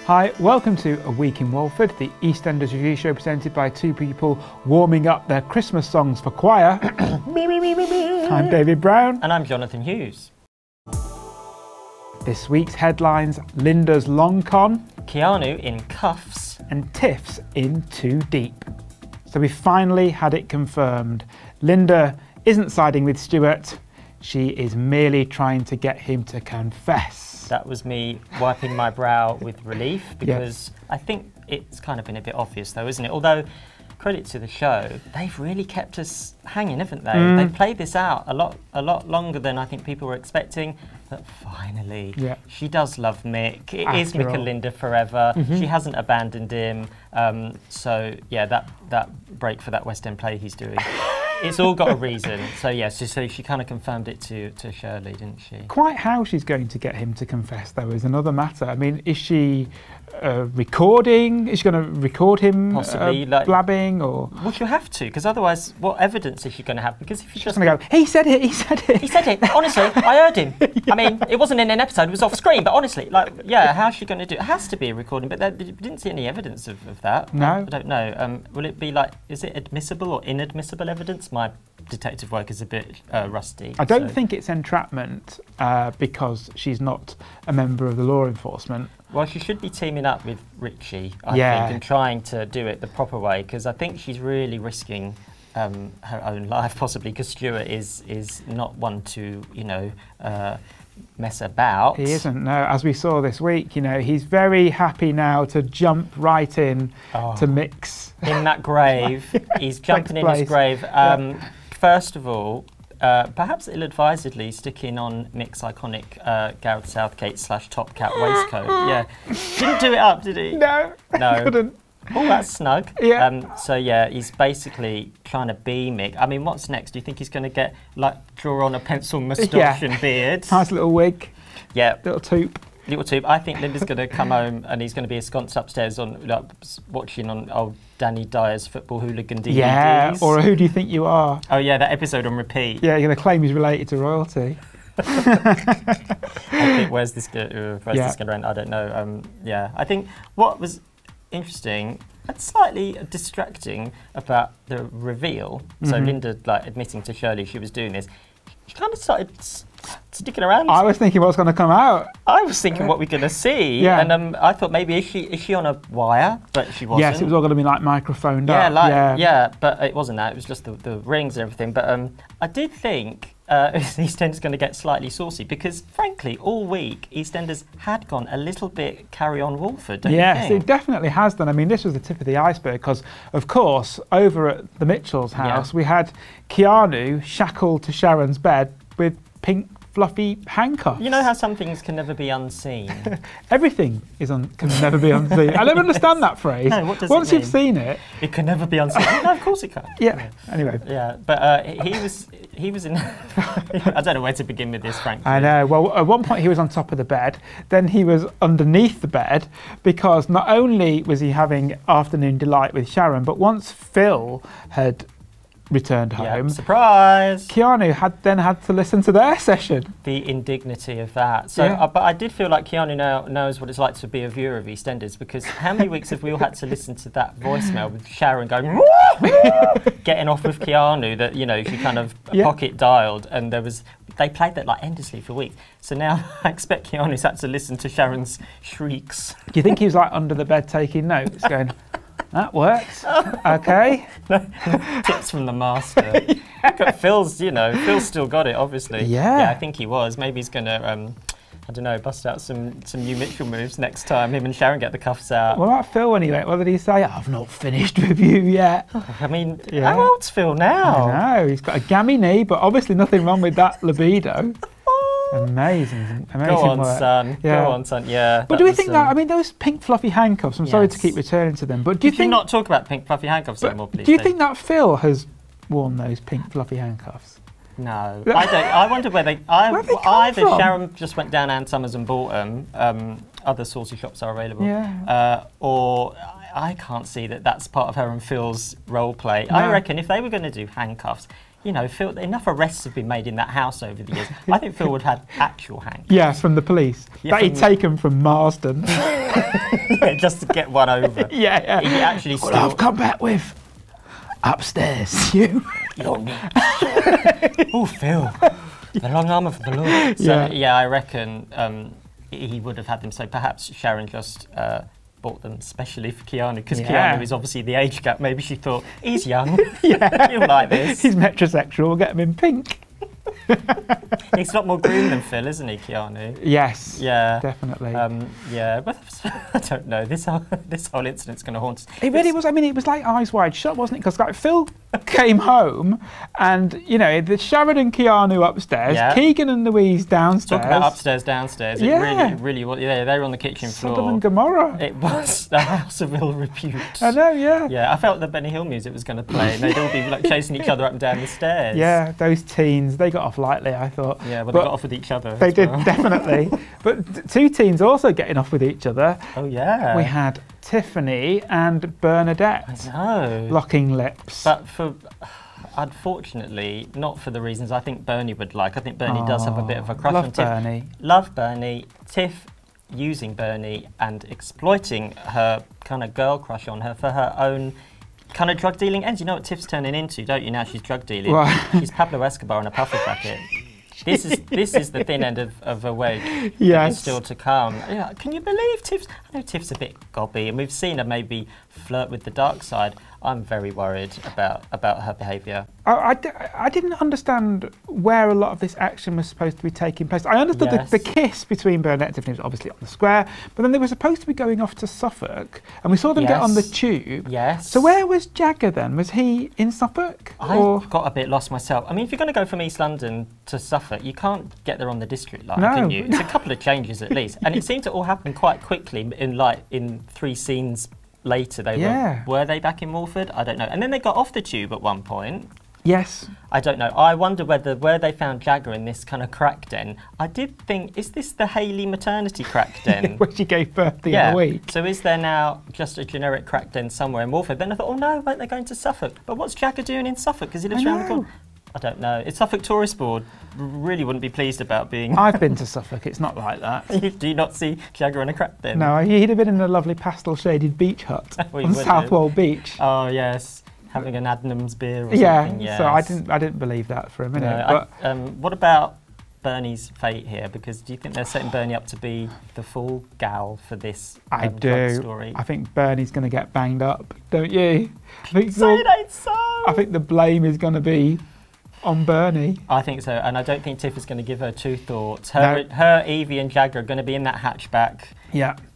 Hi, welcome to A Week in Walford, the EastEnders review show presented by two people warming up their Christmas songs for choir. I'm David Brown. And I'm Johnathon Hughes. This week's headlines: Linda's long con, Keanu in cuffs, and Tiff's in too deep. So we finally had it confirmed. Linda isn't siding with Stuart. She is merely trying to get him to confess. That was me wiping my brow with relief, because Yes. I think it's kind of been a bit obvious though, isn't it? Although, credit to the show, they've really kept us hanging, haven't they? They've played this out a lot longer than I think people were expecting. But finally, she does love Mick. It is Mick and Linda forever. She hasn't abandoned him. So yeah, that break for that West End play he's doing. It's all got a reason. So yeah, so she kind of confirmed it to Shirley, didn't she? Quite how she's going to get him to confess, though, is another matter. I mean, is she recording? Is she going to record him possibly blabbing, or? Well, she'll have to, because otherwise, what evidence is she going to have? Because if she's just going to go, he said it, he said it. He said it. Honestly, I heard him. I mean, it wasn't in an episode; it was off screen. But honestly, yeah, how's she going to do it? It has to be a recording, but we didn't see any evidence of that. No, I don't know. Will it be is it admissible or inadmissible evidence? My detective work is a bit rusty. I don't think it's entrapment because she's not a member of the law enforcement. Well, she should be teaming up with Richie, I think, and trying to do it the proper way, because I think she's really risking her own life, possibly, because Stewart is not one to, mess about. He isn't, no. As we saw this week, he's very happy now to jump right in to mix. In that grave. He's jumping in his grave. First of all, perhaps ill-advisedly sticking on Mick's iconic Gareth Southgate / Top Cat waistcoat. Yeah, didn't do it up, did he? No, couldn't. Oh, that's snug. Yeah. So yeah, he's basically trying to be Mick. I mean, what's next? Do you think he's going to draw on a pencil moustache and beard? Nice little wig. Yeah. Little toop. I think Linda's going to come home and he's going to be ensconced upstairs on watching on old Danny Dyer's football hooligan DVDs. Yeah, or Who Do You Think You Are? Oh yeah, that episode on repeat. Yeah, you're going to claim he's related to royalty. I think where's this going to end? I don't know. Yeah, I think what was interesting and slightly distracting about the reveal. So Linda admitting to Shirley she was doing this. She kind of started sticking around. I was thinking what's going to come out. I was thinking what we're going to see, and I thought maybe is she on a wire, but she wasn't. Yes, it was all going to be microphoned up. But it wasn't that. It was just the rings and everything. But I did think EastEnders going to get slightly saucy, because frankly, all week EastEnders had gone a little bit carry on Walford. Don't you think? Yes, it definitely has done. I mean, this was the tip of the iceberg, because of course over at the Mitchell's house we had Keanu shackled to Sharon's bed with pink fluffy handcuffs. You know how some things can never be unseen? Everything can never be unseen. I don't understand that phrase. No, what does Once it mean? you've seen it, it can never be unseen. No, of course it can. Yeah. Anyway. Yeah, but he was in. I don't know where to begin with this, frankly. I know. Well, at one point he was on top of the bed, then he was underneath the bed, because not only was he having afternoon delight with Sharon, but once Phil had returned home, surprise, Keanu had to listen to their session. The indignity of that. So, but I did feel like Keanu now knows what it's like to be a viewer of EastEnders, because how many weeks have we all had to listen to that voicemail with Sharon going getting off with Keanu that she kind of pocket dialed, and they played that endlessly for weeks. So now I expect Keanu's had to listen to Sharon's shrieks. Do you think he was under the bed taking notes, going, "That works, okay"? Tips from the master. Look at Phil's, Phil's still got it, obviously. Yeah, I think he was. Maybe he's going to, I don't know, bust out some new Mitchell moves next time. Him and Sharon get the cuffs out. What about Phil when he went? What did he say? "I've not finished with you yet." I mean, how old's Phil now? I know, he's got a gammy knee, but obviously nothing wrong with that libido. Amazing Go on, work. Son. Yeah. Go on, son. Yeah. But do we think that? I mean, those pink fluffy handcuffs. I'm sorry to keep returning to them, but do you think not talk about pink fluffy handcuffs anymore, please? Do you think that Phil has worn those pink fluffy handcuffs? No, I don't. I wonder where they. Either Sharon just went down Ann Summers and bought them. Other saucy shops are available. Yeah. Or I can't see that that's part of her and Phil's role play. No. I reckon if they were going to do handcuffs, Phil, enough arrests have been made in that house over the years. I think Phil would have had actual handcuffs. Yes, from the police. That he'd taken from Marsden. Just to get one over. Yeah. He actually Well, I've come back with upstairs. You. Your niche. Oh, Phil. The long arm of the Lord. So, yeah, I reckon he would have had them. So perhaps Sharon just bought them specially for Keanu, because Keanu is obviously the age gap. Maybe she thought, he's young. He'll like this. He's metrosexual. We'll get him in pink. He's a lot more green than Phil, isn't he, Keanu? Yes. Yeah. Definitely. Yeah, but I don't know. This whole incident's going to haunt us. It really was. I mean, it was like Eyes Wide Shut, wasn't it? Because like Phil came home, and you know, the Sharon and Keanu upstairs, Keegan and Louise downstairs. Talk about upstairs, downstairs. It really was. Yeah, they were on the kitchen floor. Sodom and Gomorrah. It was the house of ill repute. I know. Yeah. Yeah, I felt the Benny Hill music was going to play, and they'd all be like chasing each other up and down the stairs. Yeah, those teens, they got off lightly, I thought. Yeah, well, they got off with each other. They did, definitely. But two teens also getting off with each other. Oh, yeah. We had Tiffany and Bernadette. I know. Locking lips. But unfortunately, not for the reasons I think Bernie would like. I think Bernie does have a bit of a crush on Tiff. Bernie. Love Bernie. Tiff using Bernie and exploiting her kind of girl crush on her for her own kind of drug dealing ends. You know what Tiff's turning into, don't you? Now she's drug dealing. Right. She's Pablo Escobar in a puffer jacket. This is the thin end of a wedge. Yes. It's still to come. Yeah, can you believe Tiff's? I know Tiff's a bit gobby, and we've seen her maybe flirt with the dark side. I'm very worried about her behaviour. I didn't understand where a lot of this action was supposed to be taking place. I understood the kiss between Bernadette and Tiffany was obviously on the square, but then they were supposed to be going off to Suffolk, and we saw them get on the tube. Yes. So where was Jagger then? Was he in Suffolk? I got a bit lost myself. I mean, if you're going to go from East London to Suffolk, you can't get there on the district line, can you? It's a couple of changes at least, and it seemed to all happen quite quickly in 3 scenes. Later, were they back in Walford? I don't know. And then they got off the tube at one point. Yes. I don't know. I wonder where they found Jagger in this kind of crack den. I did think, is this the Hayley maternity crack den? Where she gave birth the other week. So is there now just a generic crack den somewhere in Walford? Then I thought, oh no, weren't they going to Suffolk? But what's Jagger doing in Suffolk? Because he lives around the corner. I don't know. It's Suffolk Tourist Board. Really wouldn't be pleased about being... I've been to Suffolk. It's not like that. Do you not see Jagger in a crack den? No, he'd have been in a lovely pastel-shaded beach hut on Southwell Beach. Oh, yes. Having an Adnams beer or something. Yeah, so I didn't believe that for a minute. No, but what about Bernie's fate here? Because do you think they're setting Bernie up to be the full gal for this story? I think Bernie's going to get banged up, don't you? Say it ain't so! I think the blame is going to be on Bernie. I think so, and I don't think Tiff is going to give her 2 thoughts. Her, Evie and Jagger are going to be in that hatchback,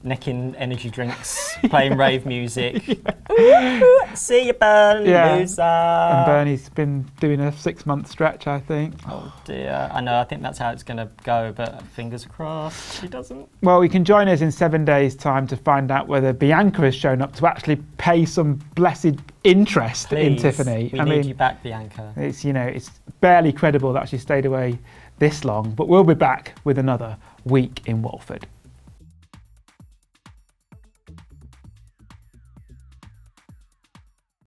necking energy drinks, playing rave music. Ooh, see you, Bernie, loser. And Bernie's been doing a 6-month stretch, I think. Oh dear, I know, I think that's how it's going to go, but fingers crossed she doesn't. Well, you can join us in 7 days' time to find out whether Bianca has shown up to actually pay some blessed interest in Tiffany. We need you back, Bianca. It's, you know, it's barely credible that she stayed away this long, but we'll be back with another week in Walford.